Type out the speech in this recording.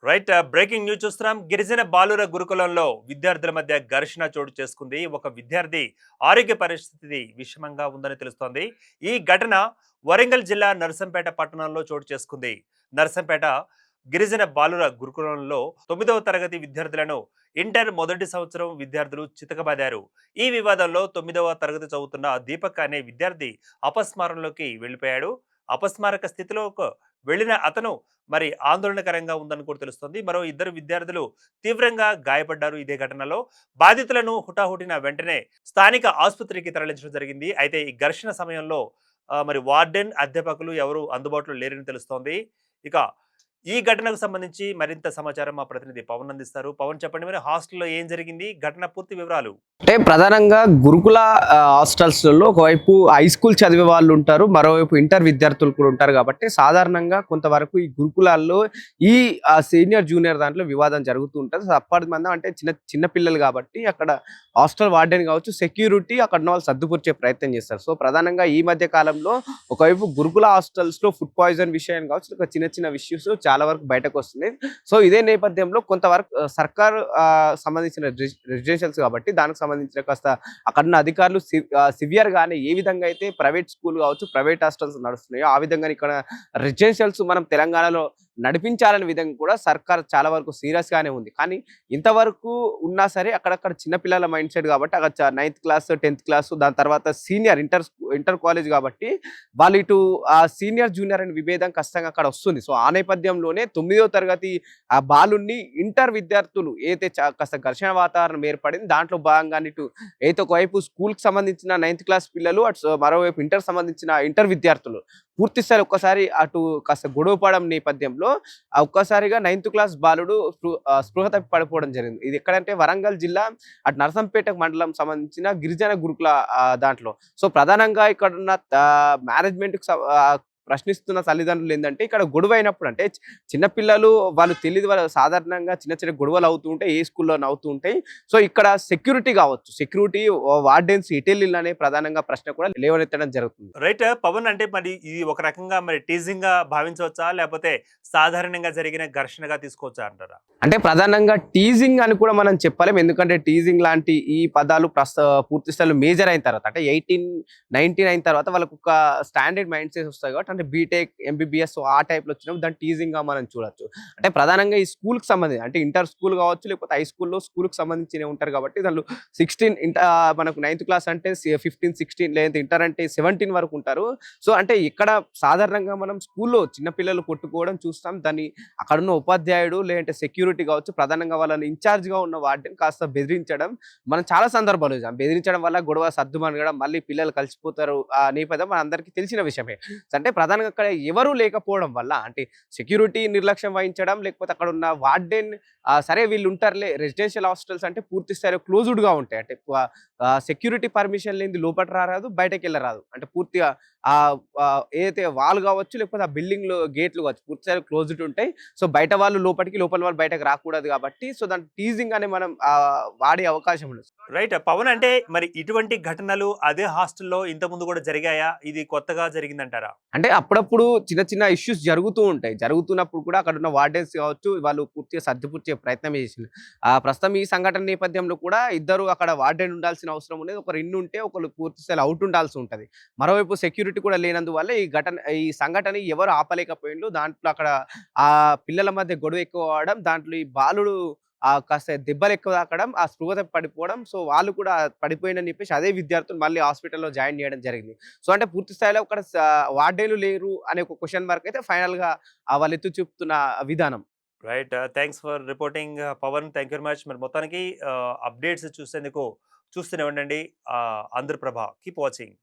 Right. Breaking news చూస్తున్నాం. గిరిజన బాలుర గురుకులంలో విద్యార్థుల మధ్య ఘర్షణ చోటు చేసుకుంది. ఒక విద్యార్థి ఆరోగ్య పరిస్థితి విషమంగా ఉందని తెలుస్తోంది. ఈ ఘటన వరంగల్ జిల్లా నర్సంపేట పట్టణంలో చోటు చేసుకుంది. నర్సంపేట గిరిజన బాలుర గురుకులంలో 9వ తరగతి విద్యార్థులను ఇంటర్ మొదటి సంవత్సరం విద్యార్థులు చితకబాదారు. ఈ వివాదంలో 9వ తరగతి చదువుతున్న దీపక్ అనే విద్యార్థి అపస్మారంలోకి వెళ్లిపోయాడు. అపస్మారక స్థితిలో వెళ్లిన అతను మరి ఆందోళనకరంగా ఉందని కూడా తెలుస్తుంది. మరో ఇద్దరు విద్యార్థులు తీవ్రంగా గాయపడ్డారు. ఇదే ఘటనలో బాధితులను హుటాహుటిన వెంటనే స్థానిక ఆసుపత్రికి తరలించడం జరిగింది. అయితే ఈ ఘర్షణ సమయంలో మరి వార్డెన్, అధ్యాపకులు ఎవరు అందుబాటులో లేరని తెలుస్తోంది. ఇక ఈ ఘటనకు సంబంధించి మరింత సమాచారం మా ప్రతినిధి పవన్ అందిస్తారు. పవన్, చెప్పండి, మరి హాస్టల్లో ఏం జరిగింది, ఘటన పూర్తి వివరాలు. అంటే ప్రధానంగా గురుకుల హాస్టల్స్లలో ఒకవైపు హై స్కూల్ చదివే వాళ్ళు ఉంటారు, మరోవైపు ఇంటర్ విద్యార్థులు కూడా ఉంటారు. కాబట్టి సాధారణంగా కొంతవరకు ఈ గురుకులాల్లో ఈ సీనియర్ జూనియర్ దాంట్లో వివాదం జరుగుతూ ఉంటుంది. అప్పటి మంది అంటే చిన్న చిన్న పిల్లలు కాబట్టి అక్కడ హాస్టల్ వార్డెన్ కావచ్చు, సెక్యూరిటీ అక్కడ ఉన్న వాళ్ళు సర్దుపరిచే ప్రయత్నం చేస్తారు. సో ప్రధానంగా ఈ మధ్య కాలంలో ఒకవైపు గురుకుల హాస్టల్స్ లో ఫుడ్ పాయిజన్ విషయం కావచ్చు, చిన్న చిన్న ఇష్యూస్ చాలా వరకు బయటకు వస్తుంది. సో ఇదే నేపథ్యంలో కొంతవరకు సర్కార్ సంబంధించిన రెసిడెన్షియల్స్ కాబట్టి దానికి సంబంధించిన కాస్త అక్కడున్న అధికారులు సివియర్ గానే ఏ విధంగా అయితే ప్రైవేట్ స్కూల్ కావచ్చు, ప్రైవేట్ హాస్టల్స్ నడుస్తున్నాయో ఆ విధంగా ఇక్కడ రెసిడెన్షియల్స్ మనం తెలంగాణలో నడిపించాలనే విధంగా కూడా సర్కార్ చాలా వరకు సీరియస్ గానే ఉంది. కానీ ఇంతవరకు ఉన్నా సరే అక్కడక్కడ చిన్నపిల్లల మైండ్ సెట్ కాబట్టి అక్కడ 9th క్లాస్ 10th క్లాస్ దాని తర్వాత సీనియర్ ఇంటర్ కాలేజ్ కాబట్టి వాళ్ళు ఇటు సీనియర్ జూనియర్ అనే విభేదం ఖచ్చితంగా అక్కడ వస్తుంది. సో ఆ నేపథ్యంలోనే 9వ తరగతి ఆ బాలుని ఇంటర్ విద్యార్థులు ఏదైతే కాస్త ఘర్షణ వాతావరణం ఏర్పడింది. దాంట్లో భాగంగా ఇటు అయితే ఒకవైపు స్కూల్ కి సంబంధించిన 9th క్లాస్ పిల్లలు, అటు మరోవైపు ఇంటర్ సంబంధించిన ఇంటర్ విద్యార్థులు పూర్తి స్థాయి ఒక్కసారి అటు కాస్త గొడవ పడడం నేపథ్యంలో ఒక్కసారిగా 9th క్లాస్ బాలుడు స్పృహ తప్పి పడిపోవడం జరిగింది. ఇది ఎక్కడంటే వరంగల్ జిల్లా అటు నరసంపేట మండలం సంబంధించిన గిరిజన గురుకుల దాంట్లో. సో ప్రధానంగా ఇక్కడ ఉన్న మేనేజ్మెంట్ ప్రశ్నిస్తున్న తల్లిదండ్రులు ఏంటంటే ఇక్కడ గొడవ అయినప్పుడు అంటే చిన్నపిల్లలు వాళ్ళు తెలియదు, వాళ్ళు సాధారణంగా చిన్న చిన్న గొడవలు అవుతూ ఉంటాయి, ఏ స్కూల్లో అవుతూ ఉంటాయి. సో ఇక్కడ సెక్యూరిటీ కావచ్చు, సెక్యూరిటీ వార్డెన్స్ ఇటెల్లిల్ అనే ప్రధానంగా ప్రశ్న కూడా లేవనెత్తడం జరుగుతుంది. రైట్ పవన్, అంటే మరి ఇది ఒక రకంగా మరి టీజింగ్ గా భావించవచ్చా, లేకపోతే సాధారణంగా జరిగిన ఘర్షణగా తీసుకోవచ్చా అంటారా? అంటే ప్రధానంగా టీజింగ్ అని కూడా మనం చెప్పలేం. ఎందుకంటే టీజింగ్ లాంటి ఈ పదాలు పూర్తి స్థాయిలో మేజర్ అయిన తర్వాత అంటే 18, 19 అయిన తర్వాత వాళ్ళకు ఒక స్టాండర్డ్ మైండ్ సెట్ వస్తాయి కాబట్టి అంటే బీటెక్, ఎంబీబీఎస్ ఆ టైప్లో వచ్చినప్పుడు దాన్ని టీజింగ్ గా మనం చూడొచ్చు. అంటే ప్రధానంగా ఈ స్కూల్ కి సంబంధించి అంటే ఇంటర్ స్కూల్ కావచ్చు, లేకపోతే హై స్కూల్లో స్కూల్ కి సంబంధించి ఉంటారు కాబట్టి దాంట్లో 16 మనకు 9th క్లాస్ అంటే 15, 16 లేదా ఇంటర్ అంటే 17 వరకు ఉంటారు. సో అంటే ఇక్కడ సాధారణంగా మనం స్కూల్లో చిన్నపిల్లలు కొట్టుకోవడం చూస్తాం. దాన్ని అక్కడున్న ఉపాధ్యాయుడు లేదంటే సెక్యూరిటీ కావచ్చు, ప్రధానంగా వాళ్ళని ఇన్ఛార్జ్ గా ఉన్న వాటిని కాస్త బెదిరించడం మనం చాలా సందర్భాలు చూసాం. బెదిరించడం వల్ల గొడవ సర్దుమనగడం, మళ్ళీ పిల్లలు కలిసిపోతారు ఆ నేపథ్యం మన అందరికీ తెలిసిన విషయమే. అంటే ప్రధానంగా అక్కడ ఎవరు లేకపోవడం వల్ల అంటే సెక్యూరిటీ నిర్లక్ష్యం వహించడం, లేకపోతే అక్కడ ఉన్న వార్డెన్ సరే వీళ్ళు ఉంటారులే, రెసిడెన్షియల్ హాస్టల్స్ అంటే పూర్తి స్థాయిలో క్లోజ్డ్ గా ఉంటాయి. అంటే సెక్యూరిటీ పర్మిషన్ లేని లోపల రారాదు, బయటకు వెళ్ళరాదు. అంటే పూర్తిగా ఏదైతే వాల్ కావచ్చు, లేకపోతే ఆ బిల్డింగ్ లో గేట్లు కావచ్చు పూర్తి స్థాయిలో క్లోజ్డ్ ఉంటాయి. సో బయట వాళ్ళు లోపలికి, లోపల వాళ్ళు బయటకు రాకూడదు కాబట్టి సో దాని టీజింగ్ అనే మనం వాడే అవకాశం ఉండదు. రైట్ పవన్, అంటే మరి ఇటువంటి ఘటనలు అదే హాస్టల్లో ఇంత ముందు కూడా జరిగాయా, ఇది కొత్తగా జరిగిందంటారా? అంటే అప్పుడప్పుడు చిన్న చిన్న ఇష్యూస్ జరుగుతూ ఉంటాయి. జరుగుతున్నప్పుడు కూడా అక్కడ ఉన్న వార్డెన్స్ కావచ్చు వాళ్ళు పూర్తిగా సర్దుపుచ్చే ప్రయత్నం చేసింది. ప్రస్తుతం ఈ సంఘటన నేపథ్యంలో కూడా ఇద్దరు అక్కడ వార్డెన్ ఉండాల్సిన అవసరం ఉండేది. ఒకరు ఇన్ ఉంటే ఒకరు పూర్తి స్థాయిలో అవుట్ ఉండాల్సి ఉంటుంది. మరోవైపు సెక్యూరిటీ కూడా లేనందువల్ల ఈ సంఘటన ఎవరు ఆపలేకపోయిండ్రు. దాంట్లో అక్కడ ఆ పిల్లల మధ్య గొడవ ఎక్కువ అవడం, దాంట్లో ఈ బాలుడు కాస్త దెబ్బలు ఎక్కువ తాకడం, ఆ స్పృహ పడిపోవడం. సో వాళ్ళు కూడా పడిపోయిందని చెప్పేసి అదే విద్యార్థులు మళ్ళీ హాస్పిటల్లో జాయిన్ చేయడం జరిగింది. సో అంటే పూర్తి స్థాయిలో అక్కడ వార్డెన్లు లేరు అనే ఒక క్వశ్చన్ మార్క్ అయితే ఫైనల్ గా వాళ్ళు ఎత్తు చూపుతున్న విధానం. Right, thanks for reporting Pavan. Thank you very much. మరి మొత్తానికి అప్డేట్స్ చూసేందుకు చూస్తూనే ఉండండి ఆంధ్రప్రభ. Keep watching.